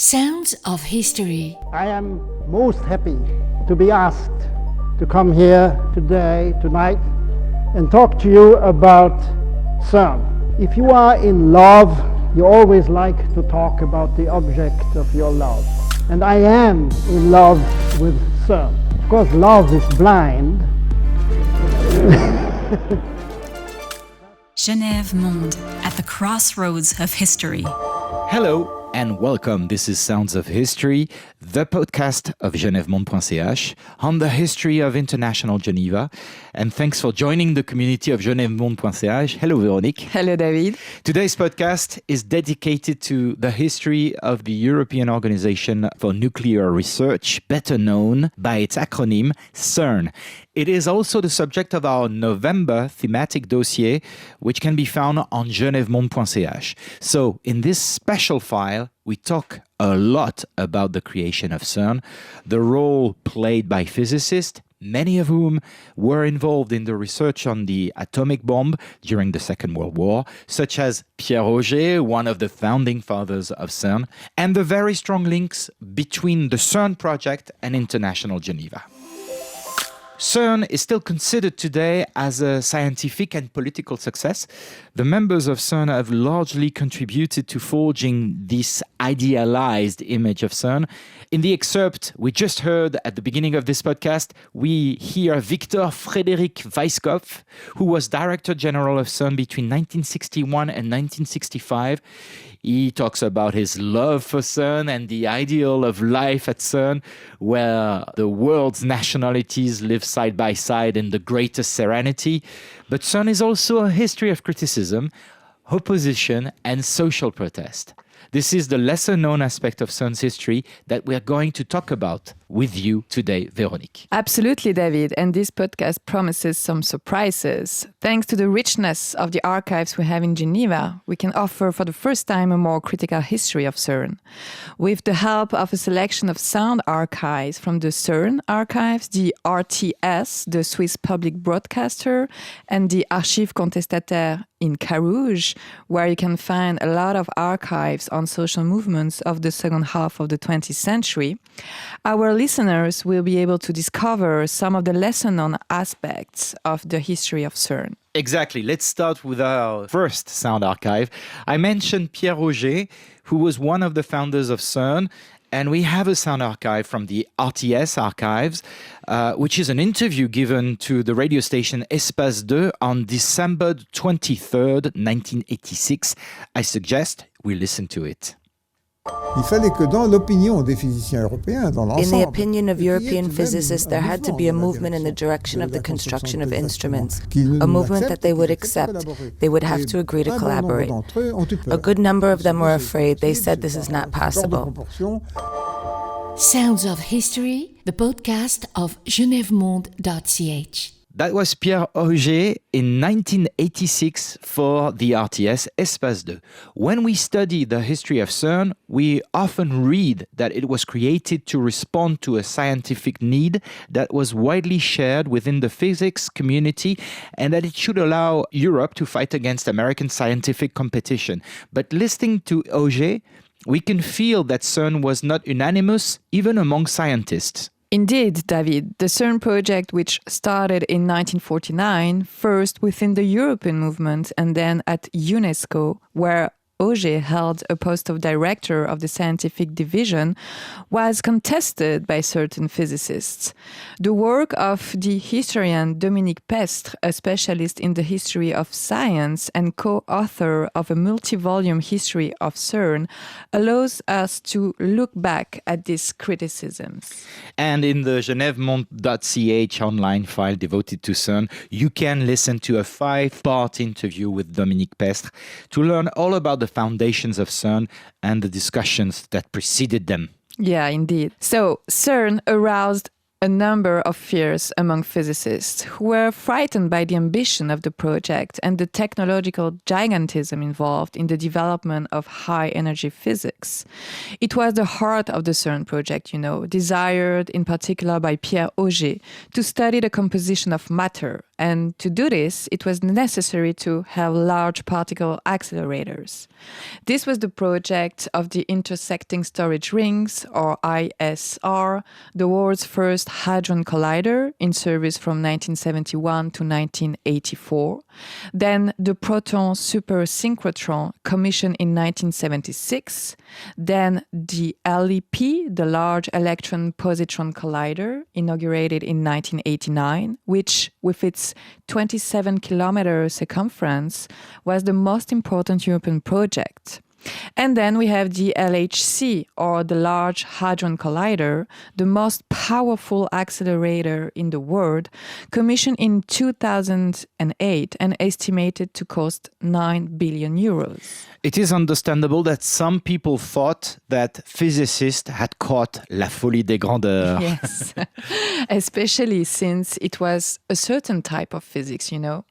Sounds of History. I am most happy to be asked to come here tonight, and talk to you about CERN. If you are in love, you always like to talk about the object of your love. And I am in love with CERN. Of course, love is blind. Genève Monde, at the crossroads of history. Hello and welcome. This is Sounds of History, the podcast of genèvemonde.ch on the history of international Geneva. And thanks for joining the community of genèvemonde.ch. Hello, Véronique. Hello, David. Today's podcast is dedicated to the history of the European Organization for Nuclear Research, better known by its acronym CERN. It is also the subject of our November thematic dossier, which can be found on genèvemonde.ch. So, in this special file, we talk a lot about the creation of CERN, the role played by physicists, many of whom were involved in the research on the atomic bomb during the Second World War, such as Pierre Auger, one of the founding fathers of CERN, and the very strong links between the CERN project and International Geneva. CERN is still considered today as a scientific and political success. The members of CERN have largely contributed to forging this idealized image of CERN. In the excerpt we just heard at the beginning of this podcast, we hear Victor Frédéric Weisskopf, who was Director General of CERN between 1961 and 1965. He talks about his love for CERN and the ideal of life at CERN, where the world's nationalities live side by side in the greatest serenity. But CERN is also a history of criticism, opposition, and social protest. This is the lesser-known aspect of CERN's history that we are going to talk about with you today, Véronique. Absolutely, David. And this podcast promises some surprises. Thanks to the richness of the archives we have in Geneva, we can offer for the first time a more critical history of CERN. With the help of a selection of sound archives from the CERN archives, the RTS, the Swiss public broadcaster, and the Archives contestataires in Carouge, where you can find a lot of archives on social movements of the second half of the 20th century, our listeners will be able to discover some of the lesser-known aspects of the history of CERN. Exactly. Let's start with our first sound archive. I mentioned Pierre Auger, who was one of the founders of CERN, and we have a sound archive from the RTS archives, which is an interview given to the radio station Espace 2 on December 23rd, 1986. I suggest we listen to it. Il fallait que dans l'opinion des physiciens européens, dans l'ensemble, in the opinion of European physicists, there had to be a movement in the direction of the construction of instruments, a movement that they would accept. They would have to agree to collaborate. A good number of them were afraid. They said this is not possible. Sounds of History, the podcast of genèvemonde.ch. That was Pierre Auger in 1986 for the RTS Espace 2. When we study the history of CERN, we often read that it was created to respond to a scientific need that was widely shared within the physics community and that it should allow Europe to fight against American scientific competition. But listening to Auger, we can feel that CERN was not unanimous even among scientists. Indeed, David, the CERN project, which started in 1949, first within the European movement and then at UNESCO, where Auger held a post of director of the scientific division, was contested by certain physicists. The work of the historian Dominique Pestre, a specialist in the history of science and co-author of a multi-volume history of CERN, allows us to look back at these criticisms. And in the genèvemonde.ch online file devoted to CERN, you can listen to a 5-part interview with Dominique Pestre to learn all about the foundations of CERN and the discussions that preceded them. Yeah, indeed. So CERN aroused a number of fears among physicists who were frightened by the ambition of the project and the technological gigantism involved in the development of high-energy physics. It was the heart of the CERN project, desired in particular by Pierre Auger to study the composition of matter, And to do this, it was necessary to have large particle accelerators. This was the project of the Intersecting Storage Rings, or ISR, the world's first hadron collider in service from 1971 to 1984. Then the Proton Supersynchrotron, commissioned in 1976. Then the LEP, the Large Electron Positron Collider, inaugurated in 1989, which, with its 27-kilometer circumference, was the most important European project. And then we have the LHC, or the Large Hadron Collider, the most powerful accelerator in the world, commissioned in 2008 and estimated to cost 9 billion euros. It is understandable that some people thought that physicists had caught la folie des grandeurs. Yes, especially since it was a certain type of physics, you know.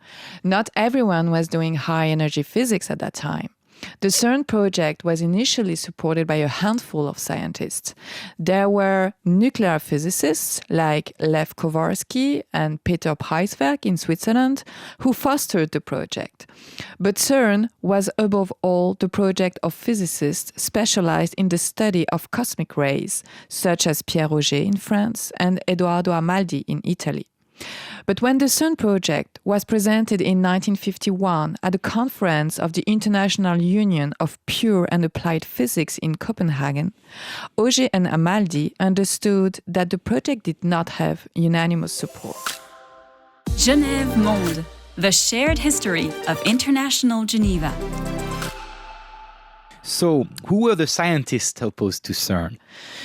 Not everyone was doing high-energy physics at that time. The CERN project was initially supported by a handful of scientists. There were nuclear physicists like Lev Kowarski and Peter Preiswerk in Switzerland who fostered the project. But CERN was above all the project of physicists specialized in the study of cosmic rays, such as Pierre Auger in France and Edoardo Amaldi in Italy. But when the CERN project was presented in 1951 at a conference of the International Union of Pure and Applied Physics in Copenhagen, Auger and Amaldi understood that the project did not have unanimous support. Genève Monde, the shared history of international Geneva. So, who were the scientists opposed to CERN?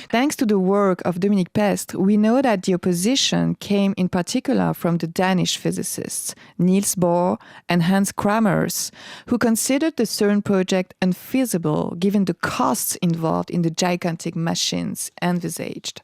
Thanks to the work of Dominique Pest, we know that the opposition came in particular from the Danish physicists Niels Bohr and Hans Kramers, who considered the CERN project unfeasible given the costs involved in the gigantic machines envisaged.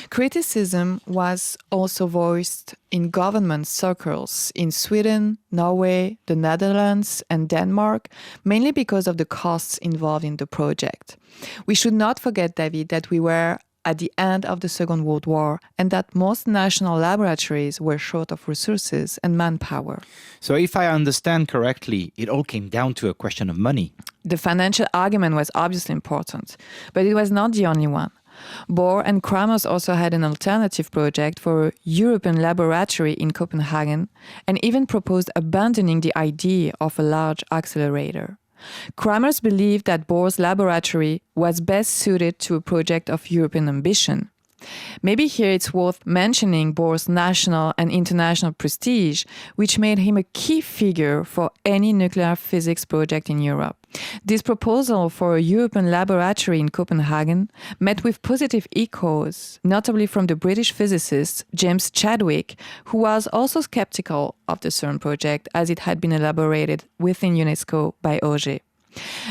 Criticism was also voiced in government circles in Sweden, Norway, the Netherlands, and Denmark, mainly because of the costs involved in the project. We should not forget, David, that we were at the end of the Second World War and that most national laboratories were short of resources and manpower. So if I understand correctly, it all came down to a question of money. The financial argument was obviously important, but it was not the only one. Bohr and Kramers also had an alternative project for a European laboratory in Copenhagen and even proposed abandoning the idea of a large accelerator. Kramers believed that Bohr's laboratory was best suited to a project of European ambition. Maybe here it's worth mentioning Bohr's national and international prestige, which made him a key figure for any nuclear physics project in Europe. This proposal for a European laboratory in Copenhagen met with positive echoes, notably from the British physicist James Chadwick, who was also skeptical of the CERN project as it had been elaborated within UNESCO by Auger.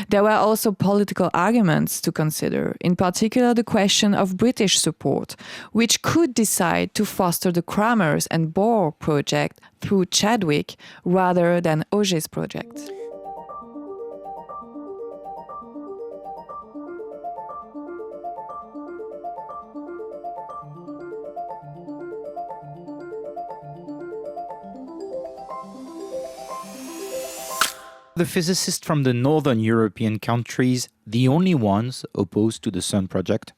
There were also political arguments to consider, in particular the question of British support, which could decide to foster the Kramers and Bohr project through Chadwick rather than Auger's project. The physicists from the northern European countries, the only ones opposed to the CERN project?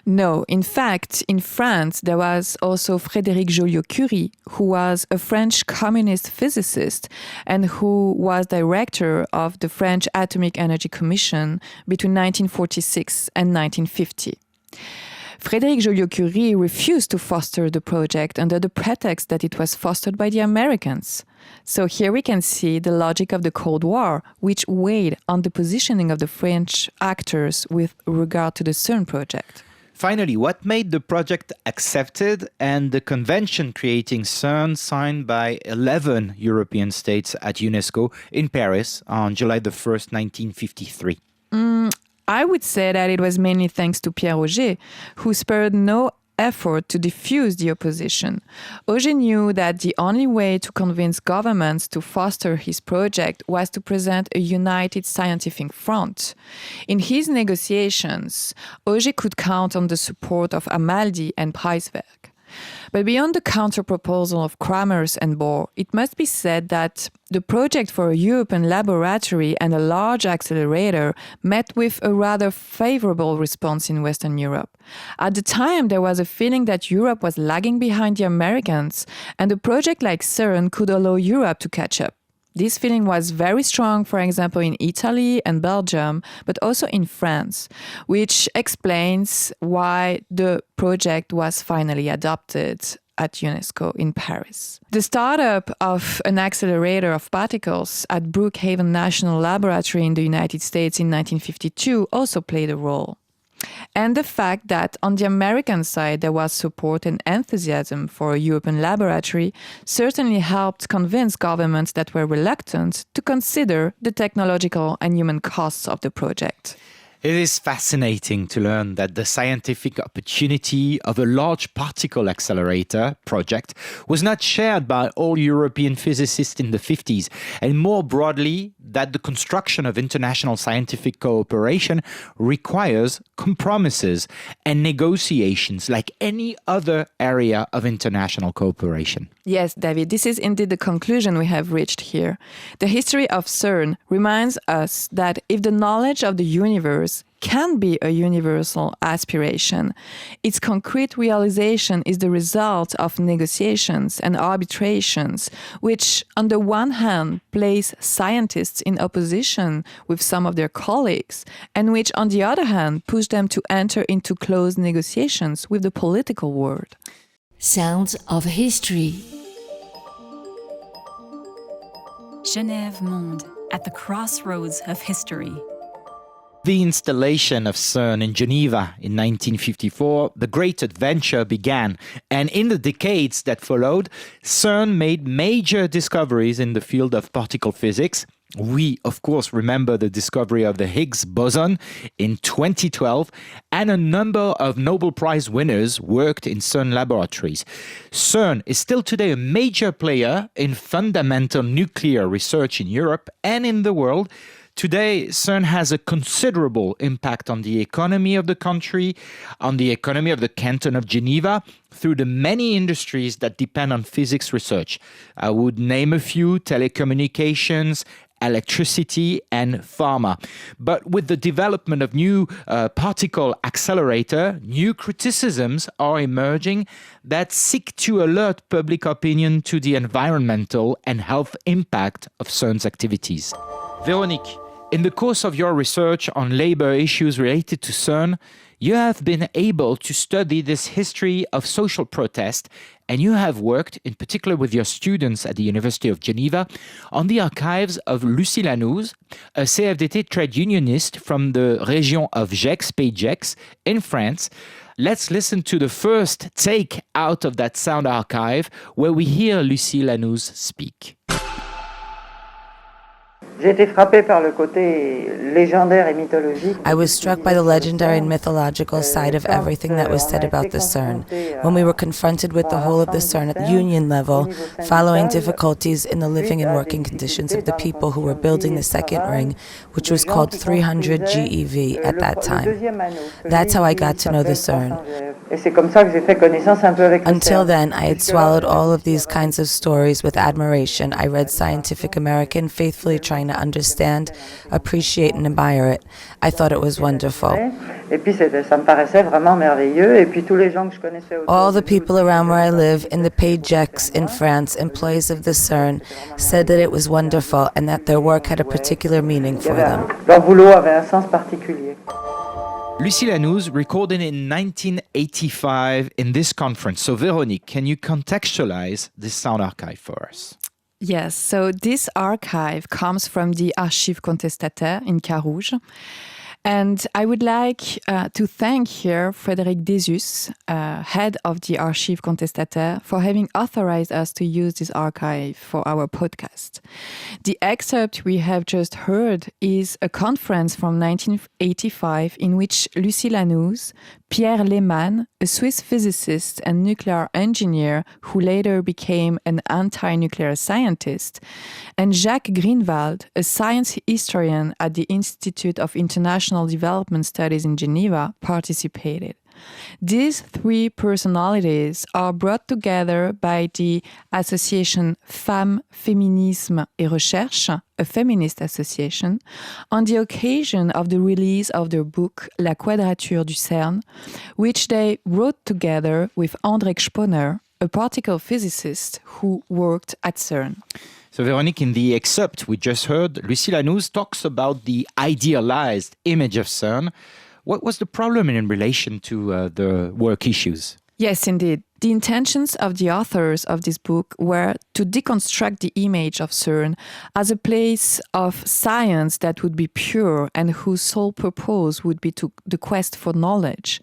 No, in fact, in France, there was also Frédéric Joliot-Curie, who was a French communist physicist and who was director of the French Atomic Energy Commission between 1946 and 1950. Frédéric Joliot-Curie refused to foster the project under the pretext that it was fostered by the Americans. So here we can see the logic of the Cold War, which weighed on the positioning of the French actors with regard to the CERN project. Finally, what made the project accepted and the convention creating CERN signed by 11 European states at UNESCO in Paris on July the 1st, 1953? I would say that it was mainly thanks to Pierre Auger, who spared no effort to diffuse the opposition. Auger knew that the only way to convince governments to foster his project was to present a united scientific front. In his negotiations, Auger could count on the support of Amaldi and Preiswerk. But beyond the counter-proposal of Kramers and Bohr, it must be said that the project for a European laboratory and a large accelerator met with a rather favorable response in Western Europe. At the time, there was a feeling that Europe was lagging behind the Americans, and a project like CERN could allow Europe to catch up. This feeling was very strong, for example, in Italy and Belgium, but also in France, which explains why the project was finally adopted at UNESCO in Paris. The startup of an accelerator of particles at Brookhaven National Laboratory in the United States in 1952 also played a role. And the fact that on the American side there was support and enthusiasm for a European laboratory certainly helped convince governments that were reluctant to consider the technological and human costs of the project. It is fascinating to learn that the scientific opportunity of a large particle accelerator project was not shared by all European physicists in the 50s, and more broadly, that the construction of international scientific cooperation requires compromises and negotiations like any other area of international cooperation. Yes, David, this is indeed the conclusion we have reached here. The history of CERN reminds us that if the knowledge of the universe can be a universal aspiration, its concrete realization is the result of negotiations and arbitrations, which on the one hand place scientists in opposition with some of their colleagues, and which on the other hand push them to enter into close negotiations with the political world. Sounds of History. Genève Monde, at the crossroads of history. The installation of CERN in Geneva in 1954, the great adventure began, and in the decades that followed, CERN made major discoveries in the field of particle physics. We, of course, remember the discovery of the Higgs boson in 2012, and a number of Nobel Prize winners worked in CERN laboratories. CERN is still today a major player in fundamental nuclear research in Europe and in the world. Today, CERN has a considerable impact on the economy of the country, on the economy of the canton of Geneva, through the many industries that depend on physics research. I would name a few: telecommunications, electricity, and pharma. But with the development of new particle accelerator, new criticisms are emerging that seek to alert public opinion to the environmental and health impact of CERN's activities. Véronique, in the course of your research on labor issues related to CERN, you have been able to study this history of social protest, and you have worked, in particular with your students at the University of Geneva, on the archives of Lucie Lanouze, a CFDT trade unionist from the région of Gex, Pays de Gex, in France. Let's listen to the first take out of that sound archive, where we hear Lucie Lanouze speak. J'ai été frappée par le côté légendaire et mythologique. I was struck by the legendary and mythological side of everything that was said about the CERN. When we were confronted with the whole of the CERN at the union level, following difficulties in the living and working conditions of the people who were building the second ring, which was called 300 GeV at that time. That's how I got to know the CERN. Until then, I had swallowed all of these kinds of stories with admiration. I read Scientific American, faithfully trying to understand, appreciate, and admire it. I thought it was wonderful. All the people around where I live, in the Pays de Gex in France, employees of the CERN, said that it was wonderful and that their work had a particular meaning for them. Lucie Lanouze recorded in 1985 in this conference. So, Véronique, can you contextualize this sound archive for us? Yes, so this archive comes from the Archives Contestataires in Carouge. And I would like to thank here Frédéric Desus, head of the Archives Contestataires, for having authorized us to use this archive for our podcast. The excerpt we have just heard is a conference from 1985 in which Lucie Lanouze, Pierre Lehmann, a Swiss physicist and nuclear engineer who later became an anti-nuclear scientist, and Jacques Greenwald, a science historian at the Institute of International International Development Studies in Geneva participated. These three personalities are brought together by the association Femmes, Féminisme et Recherche, a feminist association, on the occasion of the release of their book La Quadrature du CERN, which they wrote together with André Sponer, a particle physicist who worked at CERN. So, Véronique, in the excerpt we just heard, Lucie Lanouz talks about the idealized image of CERN. What was the problem in relation to the work issues? Yes, indeed. The intentions of the authors of this book were to deconstruct the image of CERN as a place of science that would be pure and whose sole purpose would be the quest for knowledge.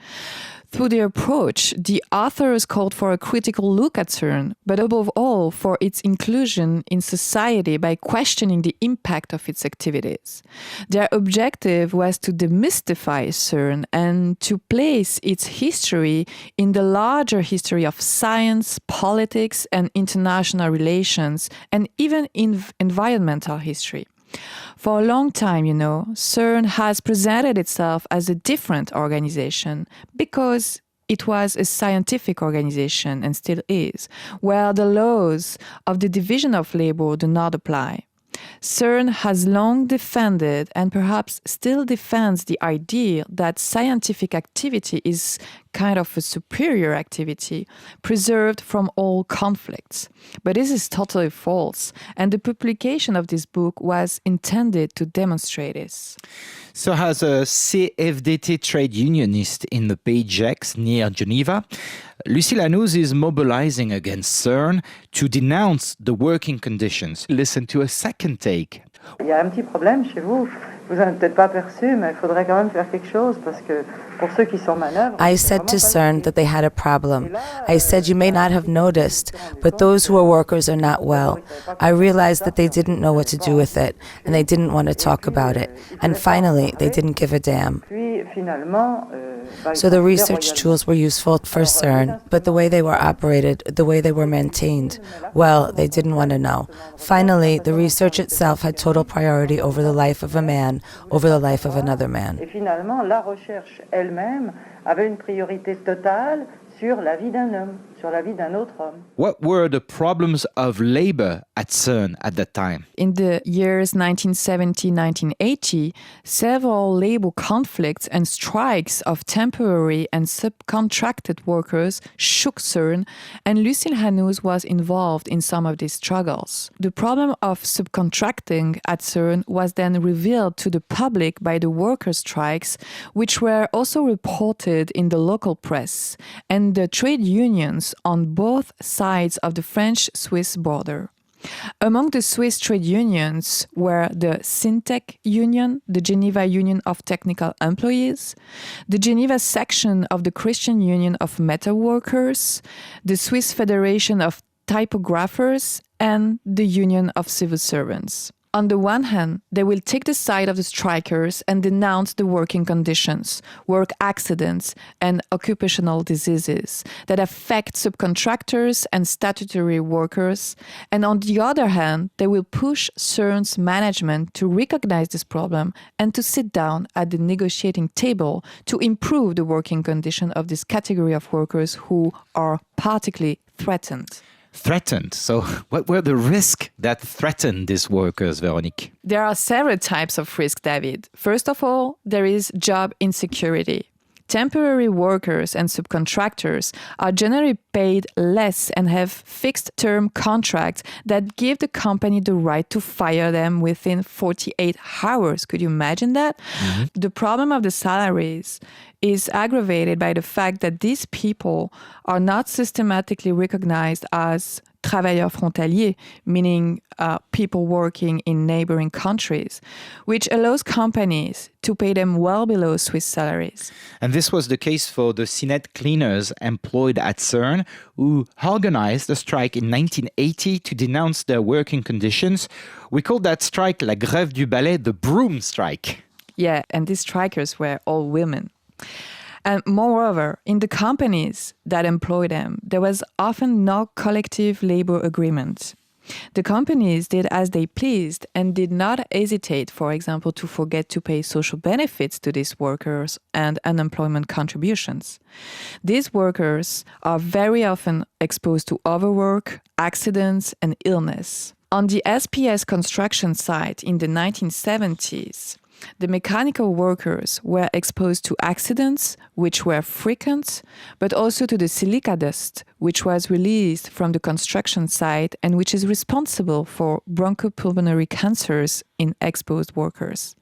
Through their approach, the authors called for a critical look at CERN, but above all for its inclusion in society by questioning the impact of its activities. Their objective was to demystify CERN and to place its history in the larger history of science, politics, and international relations, and even in environmental history. For a long time, CERN has presented itself as a different organization because it was a scientific organization and still is, where the laws of the division of labor do not apply. CERN has long defended and perhaps still defends the idea that scientific activity is kind of a superior activity, preserved from all conflicts. But this is totally false, and the publication of this book was intended to demonstrate this. So as a CFDT trade unionist in the Pays Gex near Geneva, Lucie Lanouz is mobilizing against CERN to denounce the working conditions. Listen to a second take. Il y a un petit problème chez vous. Vous n'en avez peut-être pas perçu, mais il faudrait quand même faire quelque chose parce que pour ceux qui sont manœuvres. I said to CERN that they had a problem. I said, you may not have noticed, but those who are workers are not well. I realized that they didn't know what to do with it, and they didn't want to talk about it. And finally, they didn't give a damn. So the research tools were useful for CERN, but the way they were operated, the way they were maintained, well, they didn't want to know. Finally, the research itself had total priority over the life of a man, over the life of another man. Et finalement, la recherche elle-même avait une priorité totale sur la vie d'un homme, sur la vie d'un autre homme. What were the problems of labor at CERN at that time? In the years 1970-1980, several labor conflicts and strikes of temporary and subcontracted workers shook CERN, and Lucie Lanouz was involved in some of these struggles. The problem of subcontracting at CERN was then revealed to the public by the worker strikes, which were also reported in the local press, and the trade unions on both sides of the French-Swiss border. Among the Swiss trade unions were the Syntec Union, the Geneva Union of Technical Employees, the Geneva section of the Christian Union of Metal Workers, the Swiss Federation of Typographers, and the Union of Civil Servants. On the one hand, they will take the side of the strikers and denounce the working conditions, work accidents, and occupational diseases that affect subcontractors and statutory workers. And on the other hand, they will push CERN's management to recognize this problem and to sit down at the negotiating table to improve the working condition of this category of workers who are particularly threatened. Threatened. So what were the risks that threatened these workers, Véronique? There are several types of risk, David. First of all, there is job insecurity. Temporary workers and subcontractors are generally paid less and have fixed-term contracts that give the company the right to fire them within 48 hours. Could you imagine that? Mm-hmm. The problem of the salaries is aggravated by the fact that these people are not systematically recognized as travailleurs frontaliers, meaning people working in neighboring countries, which allows companies to pay them well below Swiss salaries. And this was the case for the CNET cleaners employed at CERN, who organized a strike in 1980 to denounce their working conditions. We called that strike La Grève du Balai, the broom strike. Yeah, and these strikers were all women. And moreover, in the companies that employ them, there was often no collective labor agreement. The companies did as they pleased and did not hesitate, for example, to forget to pay social benefits to these workers and unemployment contributions. These workers are very often exposed to overwork, accidents, and illness. On the SPS construction site in the 1970s, the mechanical workers were exposed to accidents, which were frequent, but also to the silica dust, which was released from the construction site and which is responsible for bronchopulmonary cancers in exposed workers.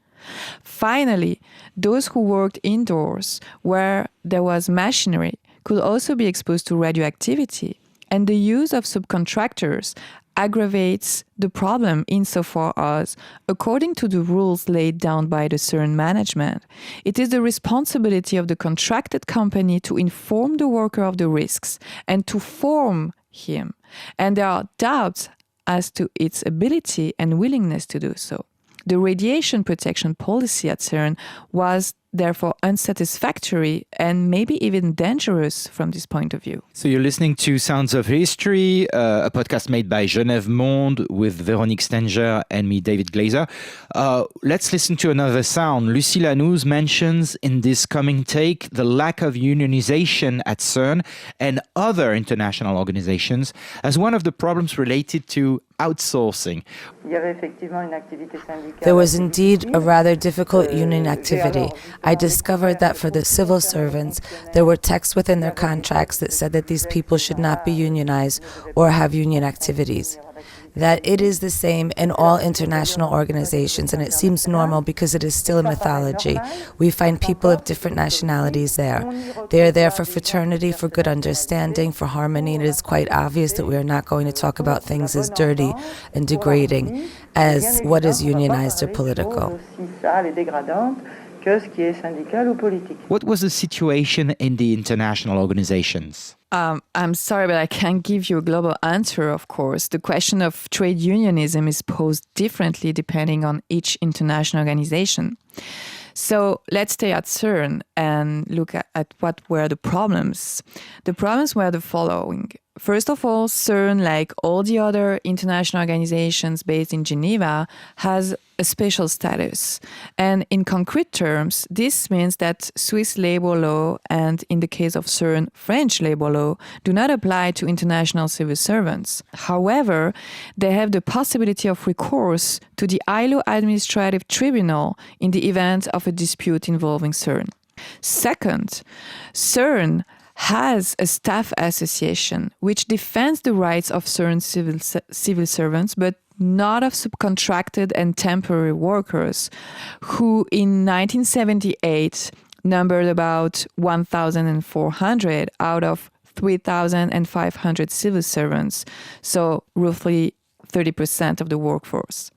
Finally, those who worked indoors where there was machinery could also be exposed to radioactivity, and the use of subcontractors aggravates the problem insofar as, according to the rules laid down by the CERN management, it is the responsibility of the contracted company to inform the worker of the risks and to form him, and there are doubts as to its ability and willingness to do so. The radiation protection policy at CERN was therefore unsatisfactory and maybe even dangerous from this point of view. So you're listening to Sounds of History, a podcast made by Genève Monde with Véronique Stenger and me, David Glazer. Let's listen to another sound. Lucie Lanouz mentions in this coming take the lack of unionization at CERN and other international organizations as one of the problems related to outsourcing. There was indeed a rather difficult union activity. I discovered that for the civil servants, there were texts within their contracts that said that these people should not be unionized or have union activities. That it is the same in all international organizations, and it seems normal because it is still a mythology. We find people of different nationalities there. They are there for fraternity, for good understanding, for harmony. It is quite obvious that we are not going to talk about things as dirty and degrading as what is unionized or political. What was the situation in the international organizations? I'm sorry, but I can't give you a global answer, of course. The question of trade unionism is posed differently depending on each international organization. So let's stay at CERN and look at what were the problems. The problems were the following. First of all, CERN, like all the other international organizations based in Geneva, has a special status. And in concrete terms, this means that Swiss labor law and, in the case of CERN, French labor law, do not apply to international civil servants. However, they have the possibility of recourse to the ILO Administrative Tribunal in the event of a dispute involving CERN. Second, CERN has a staff association which defends the rights of CERN civil servants, but not of subcontracted and temporary workers, who in 1978 numbered about 1,400 out of 3,500 civil servants, so roughly 30% of the workforce.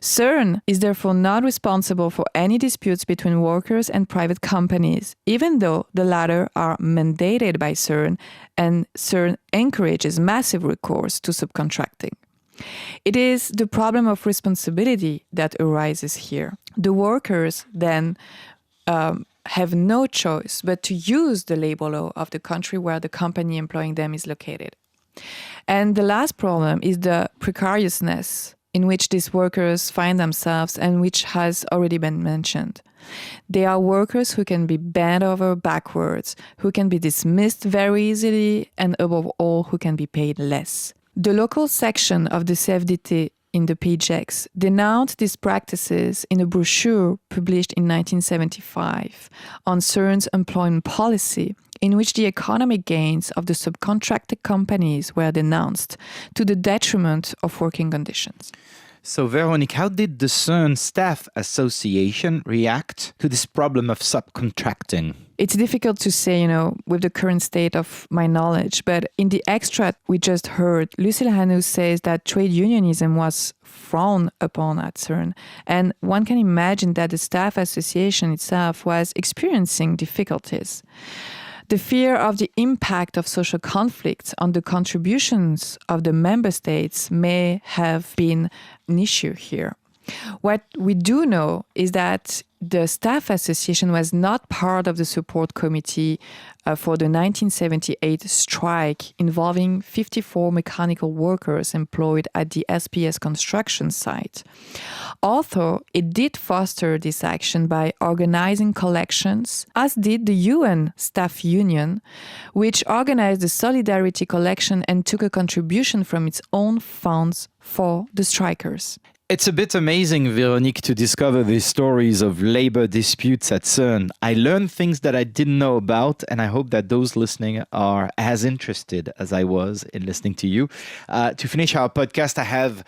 CERN is therefore not responsible for any disputes between workers and private companies, even though the latter are mandated by CERN, and CERN encourages massive recourse to subcontracting. It is the problem of responsibility that arises here. The workers then have no choice but to use the labor law of the country where the company employing them is located. And the last problem is the precariousness in which these workers find themselves and which has already been mentioned. They are workers who can be bent over backwards, who can be dismissed very easily, and above all, who can be paid less. The local section of the CFDT in the PJX denounced these practices in a brochure published in 1975 on CERN's employment policy, in which the economic gains of the subcontracted companies were denounced to the detriment of working conditions. So, Véronique, how did the CERN Staff Association react to this problem of subcontracting? It's difficult to say, with the current state of my knowledge, but in the extract we just heard, Lucie Lanouz says that trade unionism was frowned upon at CERN, and one can imagine that the staff association itself was experiencing difficulties. The fear of the impact of social conflicts on the contributions of the member states may have been an issue here. What we do know is that the staff association was not part of the support committee for the 1978 strike involving 54 mechanical workers employed at the SPS construction site. Although it did foster this action by organizing collections, as did the UN Staff Union, which organized the Solidarity Collection and took a contribution from its own funds for the strikers. It's a bit amazing, Véronique, to discover these stories of labor disputes at CERN. I learned things that I didn't know about, and I hope that those listening are as interested as I was in listening to you. To finish our podcast, I have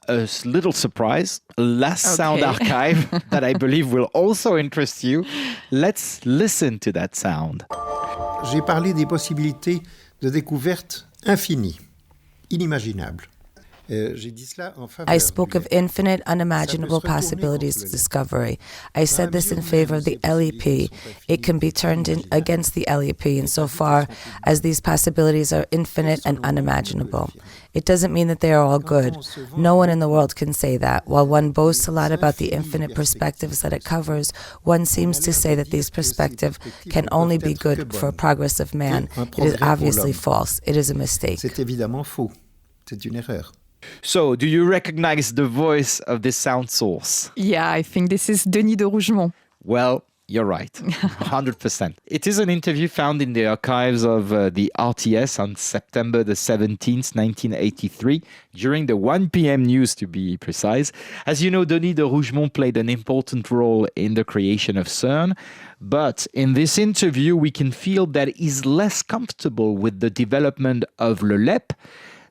a little surprise, a last sound archive that I believe will also interest you. Let's listen to that sound. J'ai parlé des possibilités de découverte infinies, inimaginables. I spoke of infinite, unimaginable possibilities of discovery. I said this in favor of the LEP. It can be turned in against the LEP insofar as these possibilities are infinite and unimaginable. It doesn't mean that they are all good. No one in the world can say that. While one boasts a lot about the infinite perspectives that it covers, one seems to say that these perspectives can only be good for progress of man. It is obviously false. It is a mistake. C'est évidemment faux. C'est une erreur. So, do you recognize the voice of this sound source? Yeah, I think this is Denis de Rougemont. Well, you're right, 100%. It is an interview found in the archives of the RTS on September the 17th, 1983, during the 1 p.m. news, to be precise. As you know, Denis de Rougemont played an important role in the creation of CERN, but in this interview, we can feel that he's less comfortable with the development of Le LEP.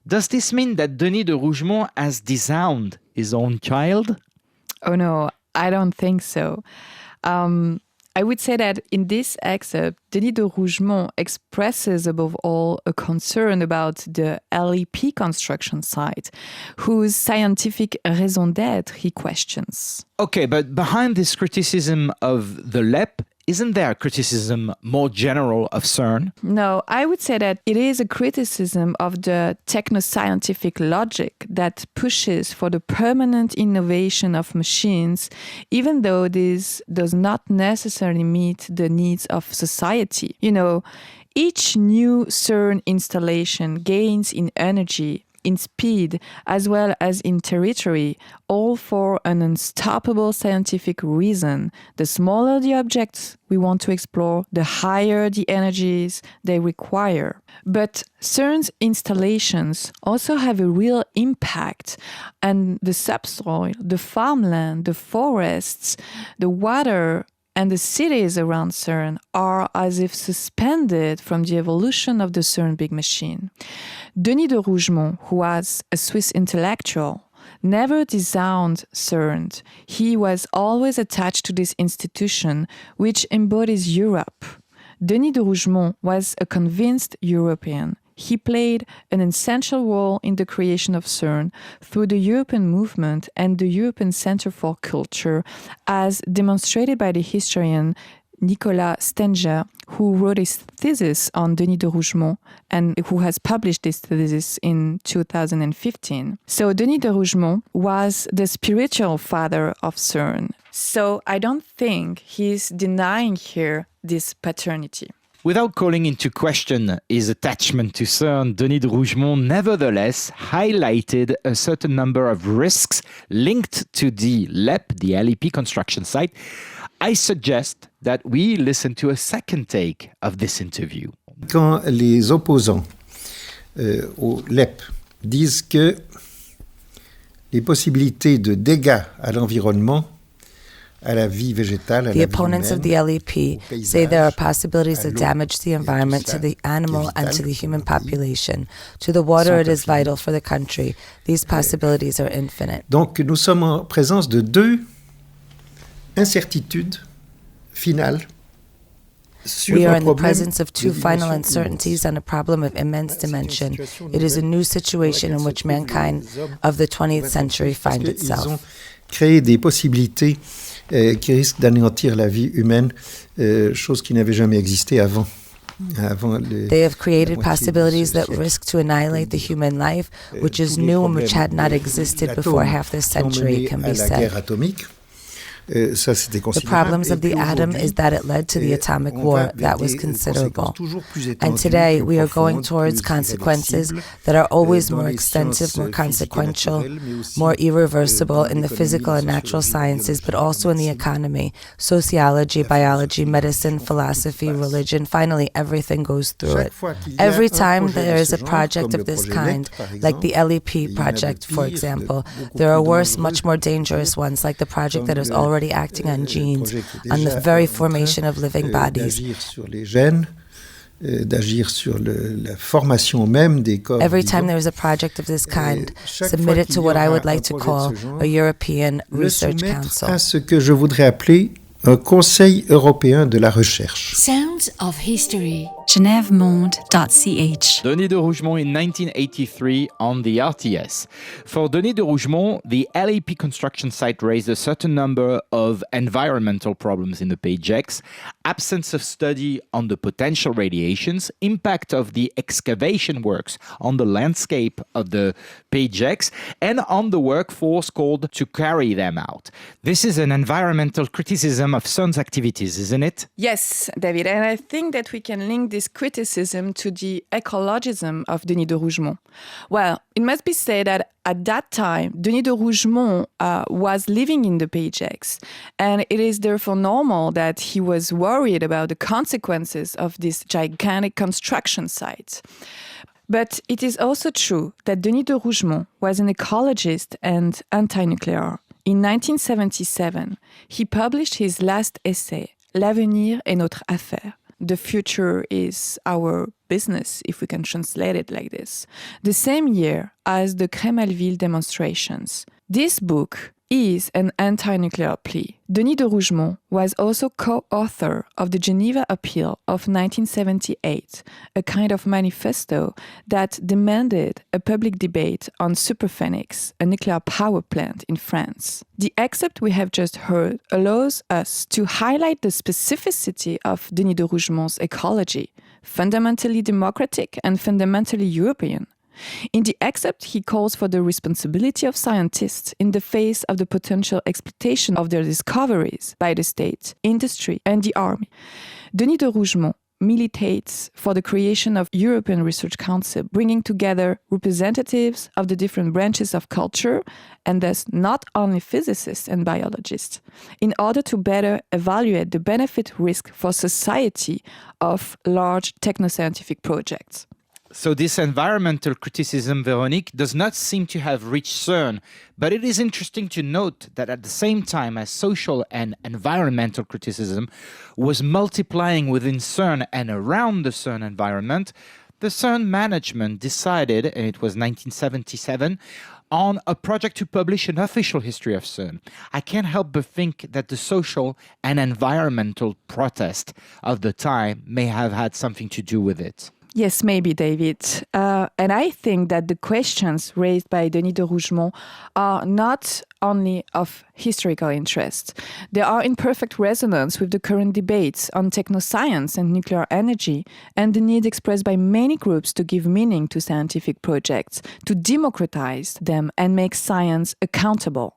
Does this mean that Denis de Rougemont has disowned his own child? Oh no, I don't think so. I would say that in this excerpt, Denis de Rougemont expresses above all a concern about the LEP construction site, whose scientific raison d'être he questions. Okay, but behind this criticism of the LEP, isn't there a criticism more general of CERN? No, I would say that it is a criticism of the techno-scientific logic that pushes for the permanent innovation of machines, even though this does not necessarily meet the needs of society. You know, each new CERN installation gains in energy, in speed, as well as in territory, all for an unstoppable scientific reason. The smaller the objects we want to explore, the higher the energies they require. But CERN's installations also have a real impact, and the subsoil, the farmland, the forests, the water, and the cities around CERN are as if suspended from the evolution of the CERN big machine. Denis de Rougemont, who was a Swiss intellectual, never disowned CERN. He was always attached to this institution, which embodies Europe. Denis de Rougemont was a convinced European. He played an essential role in the creation of CERN through the European movement and the European Center for Culture, as demonstrated by the historian Nicolas Stenger, who wrote his thesis on Denis de Rougemont and who has published this thesis in 2015. So Denis de Rougemont was the spiritual father of CERN. So I don't think he's denying here this paternity. Without calling into question his attachment to CERN, Denis de Rougemont nevertheless highlighted a certain number of risks linked to the LEP, the LEP construction site. I suggest that we listen to a second take of this interview. Quand les opposants au LEP disent que les possibilités de dégâts à l'environnement, à la vie végétale, à la vie opponents of the LEP say there are possibilities that damage the environment, to the animal and to the human population. To the water, it is vital for the country. These possibilities are infinite. Donc nous sommes en présence de deux incertitudes finales. We are in the presence of two final uncertainties on a problem of immense dimension. It is a new situation in which mankind of the 20th century finds itself. Ils ont créé des possibilités qui risquent d'anéantir la vie humaine, chose qui n'avait jamais existé avant. They have created possibilities that risk to annihilate the human life, which is new and which had not existed before half this century, can be said. Ça, c'était The considérable. problems of the atom is that it led to the atomic war. That was considerable. And today we are going towards consequences that are always more extensive, more consequential, more irreversible in the physical and natural sciences, but also in the economy, sociology, biology, medicine, philosophy, religion. Finally, everything goes through it. Every time there is a project of this kind, like the LEP project, for example, there are worse, much more dangerous ones, like the project that is already acting on genes, on the very formation of living bodies. D'agir sur la formation même des corps. Every time there is a project of this kind, submit it to what I would like to call a European Research Council. À ce que je voudrais appeler un Conseil européen de la recherche. Sounds of History. GenèveMonde.ch. Denis de Rougemont in 1983 on the RTS. For Denis de Rougemont, the LAP construction site raised a certain number of environmental problems in the page X: absence of study on the potential radiations, impact of the excavation works on the landscape of the page X, and on the workforce called to carry them out. This is an environmental criticism of CERN's activities, isn't it? Yes, David, and I think that we can link this criticism to the ecologism of Denis de Rougemont. Well, it must be said that at that time, Denis de Rougemont was living in the page X, and it is therefore normal that he was worried about the consequences of this gigantic construction site. But it is also true that Denis de Rougemont was an ecologist and anti-nuclear. In 1977, he published his last essay, L'avenir est notre affaire. The future is our business, if we can translate it like this. The same year as the Crémalville demonstrations. This book is an anti-nuclear plea. Denis de Rougemont was also co-author of the Geneva Appeal of 1978, a kind of manifesto that demanded a public debate on Superphénix, a nuclear power plant in France. The excerpt we have just heard allows us to highlight the specificity of Denis de Rougemont's ecology, fundamentally democratic and fundamentally European. In the excerpt, he calls for the responsibility of scientists in the face of the potential exploitation of their discoveries by the state, industry, and the army. Denis de Rougemont militates for the creation of European Research Council, bringing together representatives of the different branches of culture, and thus not only physicists and biologists, in order to better evaluate the benefit-risk for society of large technoscientific projects. So this environmental criticism, Véronique, does not seem to have reached CERN, but it is interesting to note that at the same time as social and environmental criticism was multiplying within CERN and around the CERN environment, the CERN management decided, and it was 1977, on a project to publish an official history of CERN. I can't help but think that the social and environmental protest of the time may have had something to do with it. Yes, maybe, David. And I think that the questions raised by Denis de Rougemont are not only of historical interest. They are in perfect resonance with the current debates on technoscience and nuclear energy and the need expressed by many groups to give meaning to scientific projects, to democratize them and make science accountable.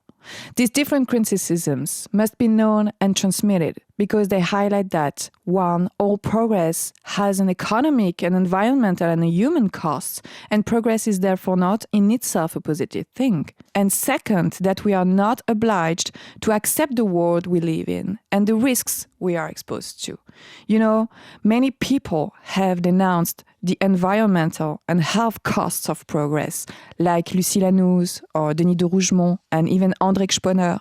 These different criticisms must be known and transmitted because they highlight that, one, all progress has an economic, an environmental, and a human cost, and progress is therefore not in itself a positive thing. And second, that we are not obliged to accept the world we live in and the risks we are exposed to. You know, many people have denounced the environmental and health costs of progress, like Lucie Lanouz or Denis de Rougemont and even André Sponer,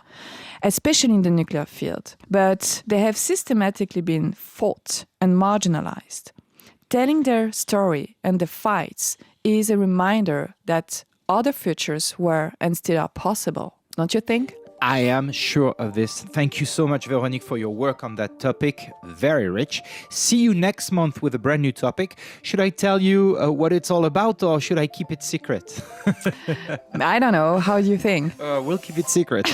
especially in the nuclear field. But they have systematically been fought and marginalized. Telling their story and the fights is a reminder that other futures were and still are possible, don't you think? I am sure of this. Thank you so much, Véronique, for your work on that topic. Very rich. See you next month with a brand new topic. Should I tell you what it's all about, or should I keep it secret? I don't know. How do you think? We'll keep it secret.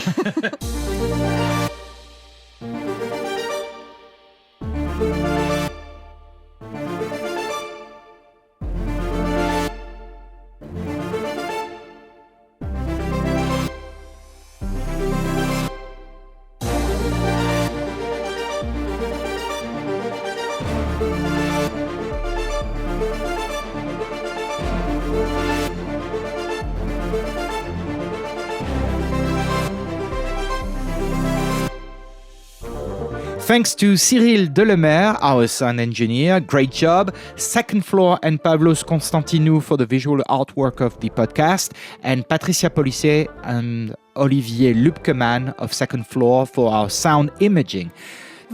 Thanks to Cyril Delemer, our sound engineer. Great job. Second Floor and Pavlos Constantinou for the visual artwork of the podcast. And Patricia Polisset and Olivier Lübkeman of Second Floor for our sound imaging.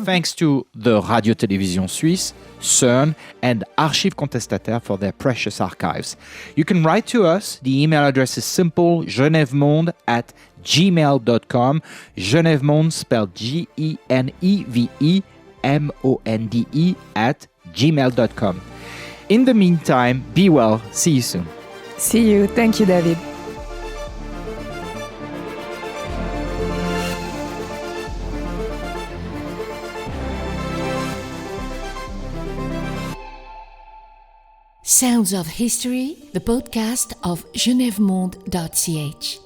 Thanks to the Radio-Télévision Suisse, CERN, and Archives Contestataires for their precious archives. You can write to us. The email address is simple, genèvemonde@gmail.com. Genèvemonde spelled GENEVEMONDE @gmail.com. In the meantime, be well. See you soon. See you. Thank you, David. Sounds of History, the podcast of genèvemonde.ch.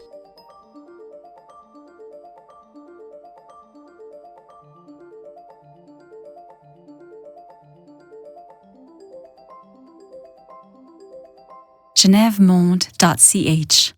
genèvemonde.ch